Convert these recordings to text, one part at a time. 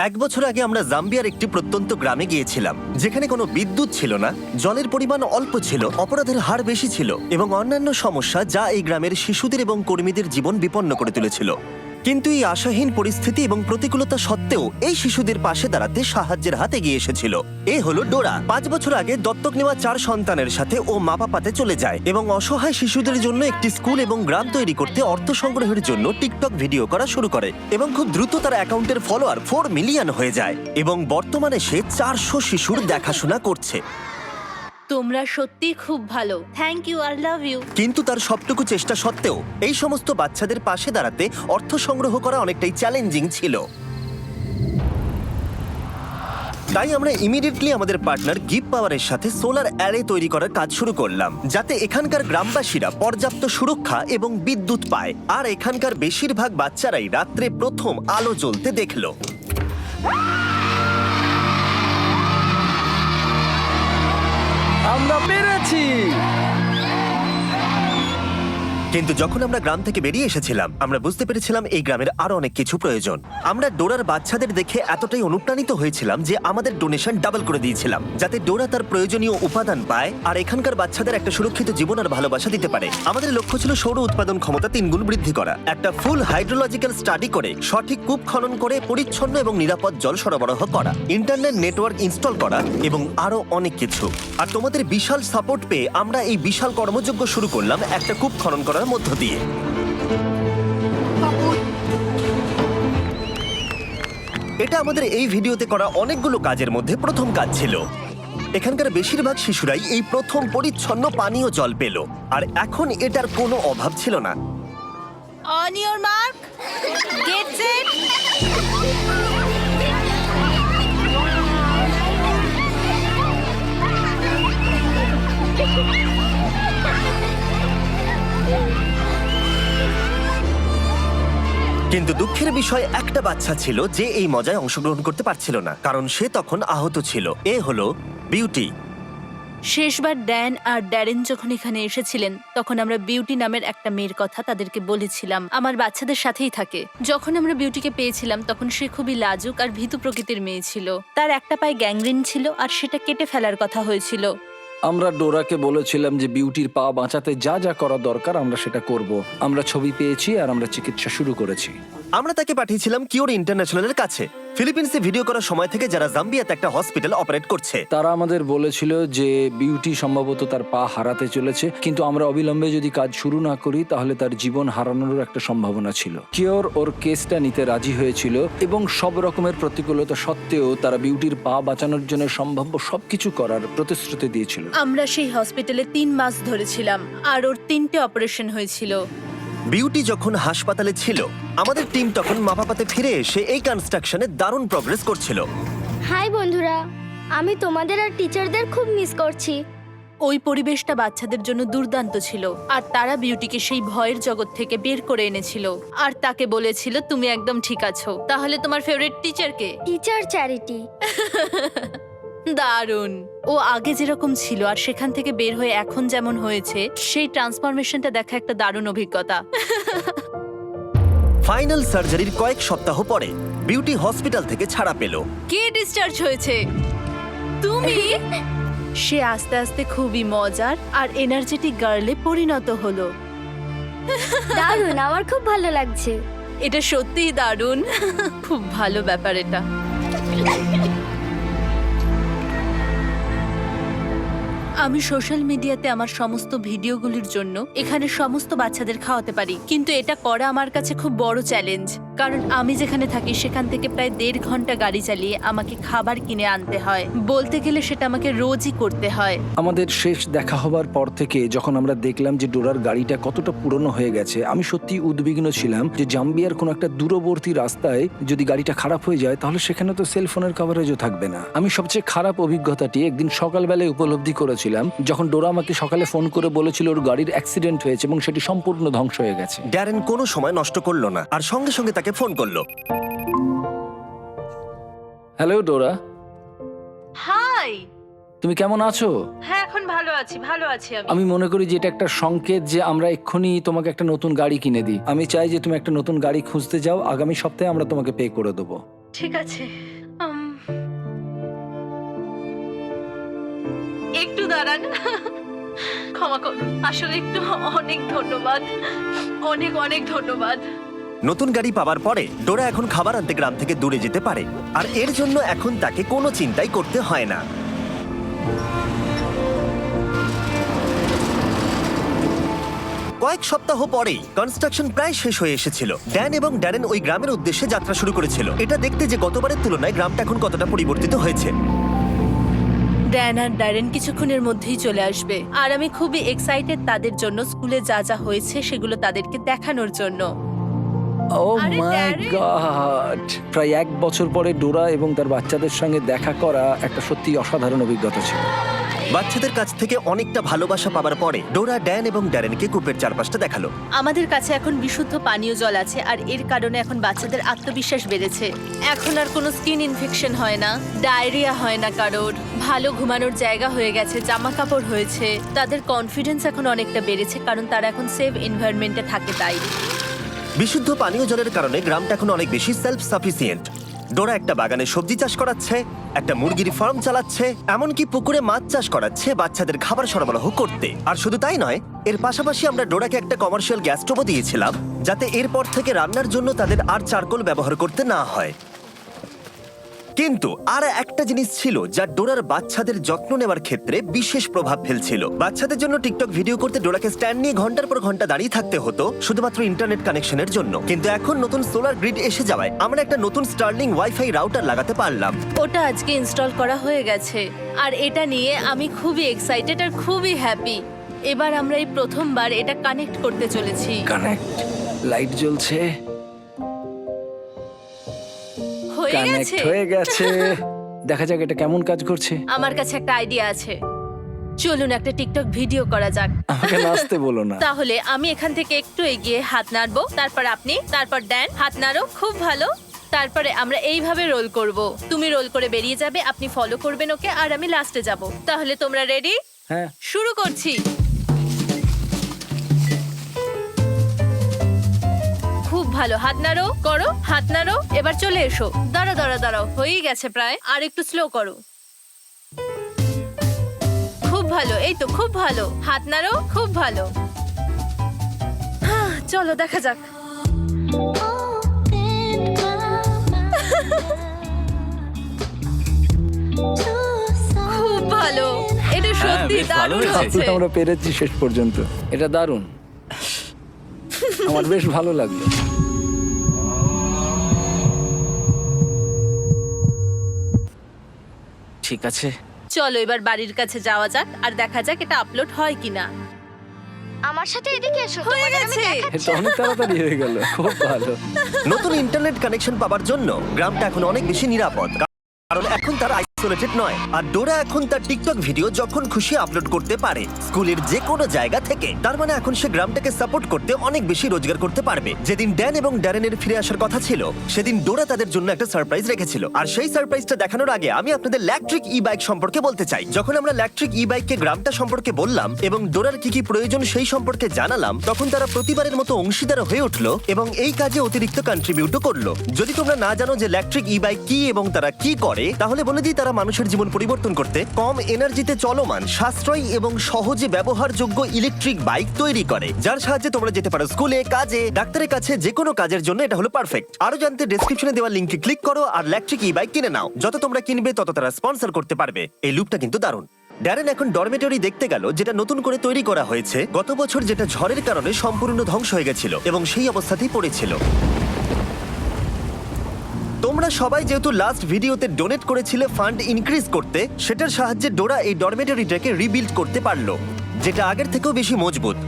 1 বছর আগে আমরা জাম্বিয়ার একটি প্রত্যন্ত গ্রামে গিয়েছিলাম, যেখানে কোনো বিদ্যুৎ ছিল না, জলের পরিমাণ অল্প ছিল, অপরাধের হার বেশি ছিল এবং অন্যান্য সমস্যা যা এই গ্রামের শিশুদের এবং কর্মীদের জীবন বিপন্ন করে তুলেছিল। কিন্তু এই আশাহীন পরিস্থিতি এবং প্রতিকূলতা সত্ত্বেও এই শিশুদের পাশে দাঁড়াতে সাহায্যের হাত এগিয়ে এসেছিল। এ হলো ডোরা। 5 বছর আগে দত্তক নেওয়া 4 সন্তানের সাথে ও মা বাবাতে চলে যায় এবং অসহায় শিশুদের জন্য একটি স্কুল এবং গ্রাম তৈরি করতে অর্থ সংগ্রহের জন্য টিকটক ভিডিও করা শুরু করে এবং খুব দ্রুত তার অ্যাকাউন্টের ফলোয়ার 4 মিলিয়ন হয়ে যায় এবং বর্তমানে সে 400 শিশুর দেখাশোনা করছে। তোমরা সত্যি খুব ভালো। Thank you, I love you. কিন্তু তার সবটুকু চেষ্টা সত্ত্বেও এই সমস্ত বাচ্চাদের পাশে দাঁড়াতে অর্থ সংগ্রহ করা অনেকটাই চ্যালেঞ্জিং ছিল। তাই আমরা ইমিডিয়েটলি আমাদের পার্টনার গিভ পাওয়ারের সাথে সোলার অ্যারে তৈরি করার কাজ শুরু করলাম, যাতে এখানকার গ্রামবাসীরা পর্যাপ্ত সুরক্ষা এবং বিদ্যুৎ পায়। আর এখানকার বেশিরভাগ বাচ্চারাই রাত্রে প্রথম আলো জ্বলতে দেখলো। আমরা পেরেছি। কিন্তু যখন আমরা গ্রাম থেকে বেরিয়ে এসেছিলাম, আমরা বুঝতে পেরেছিলাম এই গ্রামের আরো অনেক কিছু প্রয়োজন। আমরা ডোরার বাচ্চাদের দেখে এতটাই অনুপ্রাণিত হয়েছিলাম যে আমাদের ডোনেশন ডাবল করে দিয়েছিলাম, যাতে ডোরা তার প্রয়োজনীয় উপাদান পায় আর এখানকার বাচ্চাদের একটা সুরক্ষিত জীবন আর ভালোবাসা দিতে পারে। আমাদের লক্ষ্য ছিল সৌর উৎপাদন ক্ষমতা 3 গুণ বৃদ্ধি করা, একটা ফুল হাইড্রোলজিক্যাল স্টাডি করে সঠিক কূপ খনন করে পরিচ্ছন্ন এবং নিরাপদ জল সরবরাহ করা, ইন্টারনেট নেটওয়ার্ক ইনস্টল করা এবং আরো অনেক কিছু। আর তোমাদের বিশাল সাপোর্ট পেয়ে আমরা এই বিশাল কর্মযজ্ঞ শুরু করলাম একটা কূপ খনন করার মধ্য দিয়ে। এটা আমাদের এই ভিডিওতে করা অনেকগুলো কাজের মধ্যে প্রথম কাজ ছিল। এখানকার বেশিরভাগ শিশুরাই এই প্রথম পরিচ্ছন্ন পানীয় জল পেল, আর এখন এটার কোনো অভাব ছিল না। On your mark, get set. কিন্তু দুঃখের বিষয় একটা বাচ্চা ছিল যে এই মজায় অংশগ্রহণ করতে পারছিল না, কারণ সে তখন আহত ছিল। এ হলো বিউটি। শেষবার ড্যান আর ড্যারেন যখন এখানে এসেছিলেন, তখন আমরা বিউটি নামের একটা মেয়ের কথা তাদেরকে বলেছিলাম। আমার বাচ্চাদের সাথেই থাকে। যখন আমরা বিউটিকে পেয়েছিলাম, তখন সে খুবই লাজুক আর ভীতু প্রকৃতির মেয়ে ছিল। তার একটা পায়ে গ্যাংগ্রিন ছিল আর সেটা কেটে ফেলার কথা হয়েছিল। আমরা ডোরাকে বলেছিলাম যে বিউটির পা বাঁচাতে যা যা করা দরকার আমরা সেটা করব। আমরা ছবি পেয়েছি আর আমরা চিকিৎসা শুরু করেছি। আমরা তাকে পাঠিয়েছিলাম কিওর ইন্টারন্যাশনালের কাছে, ফিলিপিন্সে ভিডিও করার সময় থেকে, যারা জাম্বিয়াতে একটা হসপিটাল অপারেট করছে। তারা আমাদের বলেছিল যে বিউটি সম্ভবত তার পা হারাতে চলেছে, কিন্তু আমরা অবিলম্বে যদি কাজ শুরু না করি তাহলে তার জীবন হারানোর একটা সম্ভাবনা ছিল। কিওর ওর কেসটা নিতে রাজি হয়েছিল এবং সব রকমের প্রতিকূলতা সত্ত্বেও তারা বিউটির পা বাঁচানোর জন্য সম্ভাব্য সবকিছু করার প্রতিশ্রুতি দিয়েছিল। আমরা সেই হসপিটালে 3 মাস ধরেছিলাম আর ওর 3টে অপারেশন হয়েছিল। বিউটি যখন হাসপাতালে ছিল, আমাদের টিম তখন মাপাপাতে ফিরে এসে এই কনস্ট্রাকশনে দারুণ প্রগ্রেস করছিল। হাই বন্ধুরা, আমি তোমাদের আর টিচারদের খুব মিস করছি। ওই পরিবেশটা বাচ্চাদের জন্য দুর্দান্ত ছিল আর তারা বিউটিকে সেই ভয়ের জগৎ থেকে বের করে এনেছিল আর তাকে বলেছিল তুমি একদম ঠিক আছো। তাহলে তোমার ফেভারিট টিচার কে? Teacher Charity. দারুণ। ও আগে যেরকম ছিল আর সেখান থেকে বের হয়ে এখন যেমন হয়েছে, সেই ট্রান্সফরমেশনটা দেখা একটা দারুণ অভিজ্ঞতা। ফাইনাল সার্জারির কয়েক সপ্তাহ পরে বিউটি হসপিটাল থেকে ছাড়া পেল। কে ডিসচার্জ হয়েছে? তুমি? সে আস্তে আস্তে খুবই মজার আর এনার্জেটিক গার্লে পরিণত হলো। দারুণ, আমার খুব ভালো লাগছে। এটা সত্যিই দারুণ। খুব ভালো ব্যাপার এটা। আমি সোশ্যাল মিডিয়াতে আমার সমস্ত ভিডিওগুলির জন্য এখানে সমস্ত বাচ্চাদের খাওয়াতে পারি, কিন্তু এটা করা আমার কাছে খুব বড় চ্যালেঞ্জ, কারণ আমি যেখানে থাকি সেখান থেকে প্রায় 1.5 ঘন্টা গাড়ি চালিয়ে আমাকে খাবার কিনে আনতে হয়। বলতে গেলে সেটা আমাকে রোজই করতে হয়। আমাদের শেষ দেখা হবার পর থেকে যখন আমরা দেখলাম যে ডোরার গাড়িটা কতটা পুরনো হয়ে গেছে, আমি সত্যি উদ্বিগ্ন ছিলাম যে জাম্বিয়ার কোনো একটা দূরবর্তী রাস্তায় যদি গাড়িটা খারাপ হয়ে যায় তাহলে সেখানে তো সেলফোনের কভারেজও থাকবে না। আমি সবচেয়ে খারাপ অভিজ্ঞতাটি একদিন সকালবেলায় উপলব্ধি করেছিলাম, যখন ডোরা আমাকে সকালে ফোন করে বলেছিল ওর গাড়ির অ্যাক্সিডেন্ট হয়েছে এবং সেটি সম্পূর্ণ ধ্বংস হয়ে গেছে। ড্যারেন কোনো সময় নষ্ট করলো না আর সঙ্গে সঙ্গে তাকে ফোন করলো। হ্যালো ডোরা, হাই। তুমি কেমন আছো? হ্যাঁ, এখন ভালো আছি আমি মনে করি যে এটা একটা সংকেত যে আমরা এক্ষুনি তোমাকে একটা নতুন গাড়ি কিনে দিই। আমি চাই যে তুমি একটা নতুন গাড়ি খুঁজতে যাও, আগামী সপ্তাহে আমরা তোমাকে পে করে দেবো। ঠিক আছে। একটু দাঁড়ান, ক্ষমা করুন, আসলে একটু অনেক ধন্যবাদ, অনেক অনেক ধন্যবাদ। নতুন গাড়ি পাওয়ার পরে ডোরা এখন খাবার আনতে গ্রাম থেকে দূরে যেতে পারে, আর এর জন্য এখন তাকে কোনো চিন্তাই করতে হয় না। কয়েক সপ্তাহ পরেই কনস্ট্রাকশন প্রায় শেষ হয়ে এসেছিল। ড্যান এবং ড্যারেন ওই গ্রামের উদ্দেশ্যে যাত্রা শুরু করেছিল, এটা দেখতে যে গতবারের তুলনায় গ্রামটা এখন কতটা পরিবর্তিত হয়েছে। ড্যান আর ড্যারেন কিছুক্ষণের মধ্যেই চলে আসবে, আর আমি খুবই এক্সাইটেড তাদের জন্য, স্কুলে যা যা হয়েছে সেগুলো তাদেরকে দেখানোর জন্য। ও আরে মাই ড্যারেন! গড, প্রায় 1 বছর পরে ডোরা এবং তার বাচ্চাদের সঙ্গে দেখা করা একটা সত্যি অসাধারণ অভিজ্ঞতা ছিল। বাচ্চাদের কাছ থেকে অনেকটা ভালোবাসা পাওয়ার পরে ডোরা ড্যান এবং ড্যারেনকে কূপের চারপাশটা দেখালো। আমাদের কাছে এখন বিশুদ্ধ পানীয় জল আছে, আর এর কারণে এখন বাচ্চাদের আত্মবিশ্বাস বেড়েছে। এখন আর কোনো স্কিন ইনফেকশন হয় না, ডায়রিয়া হয় না কারোর, ভালো ঘুমানোর জায়গা হয়ে গেছে, জামা কাপড় হয়েছে, তাদের কনফিডেন্স এখন অনেকটা বেড়েছে, কারণ তারা এখন সেফ এনভায়রনমেন্টে থাকে। তাই বিশুদ্ধ পানীয় জলের কারণে গ্রামটা এখন অনেক বেশি সেলফ সাফিসিয়েন্ট। ডোরা একটা বাগানে সবজি চাষ করাচ্ছে, একটা মুরগির ফার্ম চালাচ্ছে, এমনকি পুকুরে মাছ চাষ করাচ্ছে বাচ্চাদের খাবার সরবরাহ করতে। আর শুধু তাই নয়, এর পাশাপাশি আমরা ডোরাকে একটা কমার্শিয়াল গ্যাস স্টোভও দিয়েছিলাম, যাতে এরপর থেকে রান্নার জন্য তাদের আর চারকোল ব্যবহার করতে না হয়। কিন্তু আর একটা জিনিস ছিল যা ডোরার বাচ্চাদের যত্ন নেওয়ার ক্ষেত্রে বিশেষ প্রভাব ফেলছিল। বাচ্চাদের জন্য টিকটক ভিডিও করতে ডোরাকে স্ট্যান্ড নিয়ে ঘন্টার পর ঘন্টা দাঁড়িয়ে থাকতে হতো শুধুমাত্র ইন্টারনেট কানেকশনের জন্য। কিন্তু এখন নতুন সোলার গ্রিড এসে যাওয়ায় আমরা একটা নতুন স্টার্লিং ওয়াইফাই রাউটার লাগাতে পারলাম। ওটা আজকে ইনস্টল করা হয়ে গেছে, আর এটা নিয়ে আমি খুবই এক্সাইটেড আর খুবই হ্যাপি। এবার আমরা এই প্রথমবার এটা কানেক্ট করতে চলেছি। কানেক্ট, লাইট জ্বলছে, হয়ে কানেক্ট গেছে। হয়ে গেছে। দেখা যাক এটা কেমন কাজ করছে। আমার কাছে একটা আইডিয়া আছে, চলুন একটা টিকটক ভিডিও করা যাক। আমাকে নাচতে বলো না। তাহলে আমি এখান থেকে একটু এগিয়ে হাত নাড়বো, তারপর আপনি, তারপর ড্যান হাত নাড়ো, খুব ভালো। তারপরে আমরা এইভাবে রোল করব, তুমি রোল করে বেরিয়ে যাবে, আপনি ফলো করবেন ওকে, আর আমি লাস্টে যাব। তাহলে তোমরা রেডি? হ্যাঁ, শুরু করছি। খুব ভালো, হাত নাড়ো, করো, হাত নাড়ো। এবার চলে এসো, দাঁড়াও দাঁড়াও দাঁড়াও, হয়েই গেছে প্রায়, আর একটু স্লো করো। খুব ভালো, এই তো খুব ভালো, হাত নাড়ো, খুব ভালো। চলো দেখা যাক। খুব ভালো, এটা সত্যি বেশ ভালো দারুণ হয়েছে। হয়েছে। আমরা পেরেছি শেষ পর্যন্ত। এটা দারুণ, আমার বেশ ভালো লাগলো। ঠিক আছে। চলো এবার বাড়ির কাছে যাওয়া যাক আর দেখা যাক এটা আপলোড হয় কিনা। আমার সাথে এদিকে এসো, হয়ে তোমাদের আমি গেছে। দেখাচ্ছি। এটা অনেক তাড়াতাড়ি হয়ে গেল, খুব ভালো। নতুন ইন্টারনেট কানেকশন পাওয়ার জন্য গ্রামটা এখন অনেক বেশি নিরাপদ, কারণ এখন তারা আইসোলেটেড নয়। আর ডোরা এখন তার টিকটক ভিডিও যখন খুশি আপলোড করতে পারে, স্কুলের যে কোনো জায়গা থেকে। তার মানে এখন সে গ্রামটাকে সাপোর্ট করতে অনেক বেশি রোজগার করতে পারবে। যেদিন ড্যান এবং ড্যারেনের ফিরে আসার কথা ছিল, সেদিন ডোরা তাদের জন্য একটা সারপ্রাইজ রেখেছিল। আর সেই সারপ্রাইজটা দেখানোর আগে আমি আপনাদের ইলেকট্রিক ই বাইক সম্পর্কে বলতে চাই। যখন আমরা ইলেকট্রিক ই বাইককে গ্রামটা সম্পর্কে বললাম এবং ডোরার কি কি প্রয়োজন সেই সম্পর্কে জানালাম, তখন তারা প্রতিবারের মতো অংশীদার হয়ে উঠলো এবং এই কাজে অতিরিক্ত কন্ট্রিবিউটও করলো। যদি তোমরা না জানো যে ইলেকট্রিক ই বাইক কি এবং তারা কি করে, তাহলে বলে দিই, তারা মানুষের জীবন পরিবর্তন করতে কম এনার্জিতে চলমান, সাশ্রয়ী এবং সহজে ব্যবহারযোগ্য ইলেকট্রিক বাইক তৈরি করে, যার সাহায্যে তোমরা যেতে পারো স্কুলে, কাজে, ডাক্তারের কাছে, যে কোনো কাজের জন্য এটা হলো পারফেক্ট। আরো জানতে ডেসক্রিপশনে দেওয়া লিংকে ক্লিক করো আর ইলেকট্রিক ই বাইক কিনে নাও। যত তোমরা কিনবে তত তারা স্পন্সর করতে পারবে। এই লুপটা কিন্তু দারুণ। ড্যারেন এখন ডরমেটরি দেখতে গেল, যেটা নতুন করে তৈরি করা হয়েছে গত বছর, যেটা ঝড়ের কারণে সম্পূর্ণ ধ্বংস হয়ে গেছিল এবং সেই অবস্থাতেই পড়েছিল। তোমরা সবাই যেহেতু লাস্ট ভিডিওতে ডোনেট করেছিলে ফান্ড ইনক্রিজ করতে, সেটার সাহায্যে ডোরা এই ডরমেটরিটাকে রিবিল্ড করতে পারলো, যেটা আগের থেকেও বেশি মজবুত।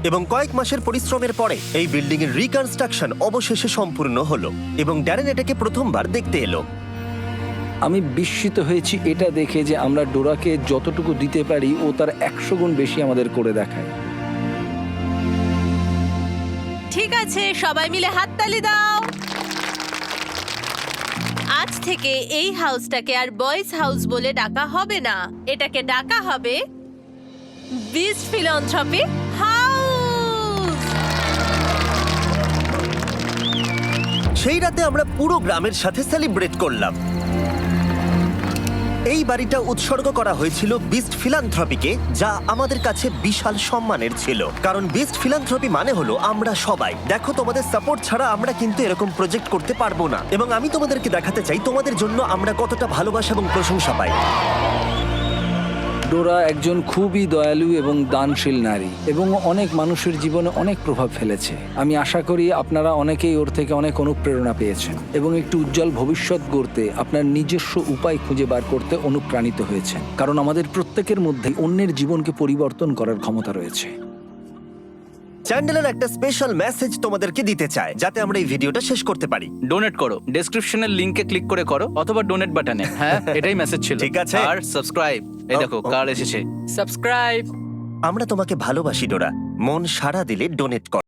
এবং কয়েক মাসের পরিশ্রমের পরে এই বিল্ডিং এর রিকনস্ট্রাকশন অবশেষে সম্পূর্ণ হলো এবং ড্যারেন এটাকে প্রথমবার দেখতে এলো। আমি বিস্মিত হয়েছি এটা দেখে যে আমরা ডোরাকে যতটুকু দিতে পারি ও তার 100 গুণ বেশি আমাদের করে দেখায়। ঠিক আছে, সবাই মিলে হাততালি দাও। আজ থেকে এই হাউসটাকে আর বয়েজ হাউস বলে ডাকা হবে না, এটাকে ডাকা হবে বিস্ট ফিলান্থ্রপি হাউস। সেই রাতে আমরা পুরো গ্রামের সাথে সেলিব্রেট করলাম। এই বাড়িটা উৎসর্গ করা হয়েছিল বিস্ট ফিলান্থ্রপিকে, যা আমাদের কাছে বিশাল সম্মানের ছিল, কারণ বিস্ট ফিলান্থ্রপি মানে হলো আমরা সবাই। দেখো, তোমাদের সাপোর্ট ছাড়া আমরা কিন্তু এরকম প্রজেক্ট করতে পারবো না, এবং আমি তোমাদেরকে দেখাতে চাই তোমাদের জন্য আমরা কতটা ভালোবাসা এবং প্রশংসা পাই। ডোরা একজন খুবই দয়ালু এবং দানশীল নারী এবং অনেক মানুষের জীবনে অনেক প্রভাব ফেলেছে। আমি আশা করি আপনারা অনেকেই ওর থেকে অনেক অনুপ্রেরণা পেয়েছেন এবং একটু উজ্জ্বল ভবিষ্যৎ গড়তে আপনার নিজস্ব উপায় খুঁজে বার করতে অনুপ্রাণিত হয়েছেন, কারণ আমাদের প্রত্যেকের মধ্যে অন্যের জীবনকে পরিবর্তন করার ক্ষমতা রয়েছে। চ্যান্ডেলার একটা স্পেশাল মেসেজ তোমাদেরকে দিতে চায়, যাতে আমরা এই ভিডিওটা শেষ করতে পারি। ডোনেট করো, ডেসক্রিপশনের লিংকে ক্লিক করে করো, অথবা ডোনেট বাটনে। হ্যাঁ, এটাই মেসেজ ছিল। ঠিক আছে। আর সাবস্ক্রাইব, এই দেখো কার এসেছে সাবস্ক্রাইব। আমরা তোমাকে ভালোবাসি ডোরা, মন সারা দিলে ডোনেট কর।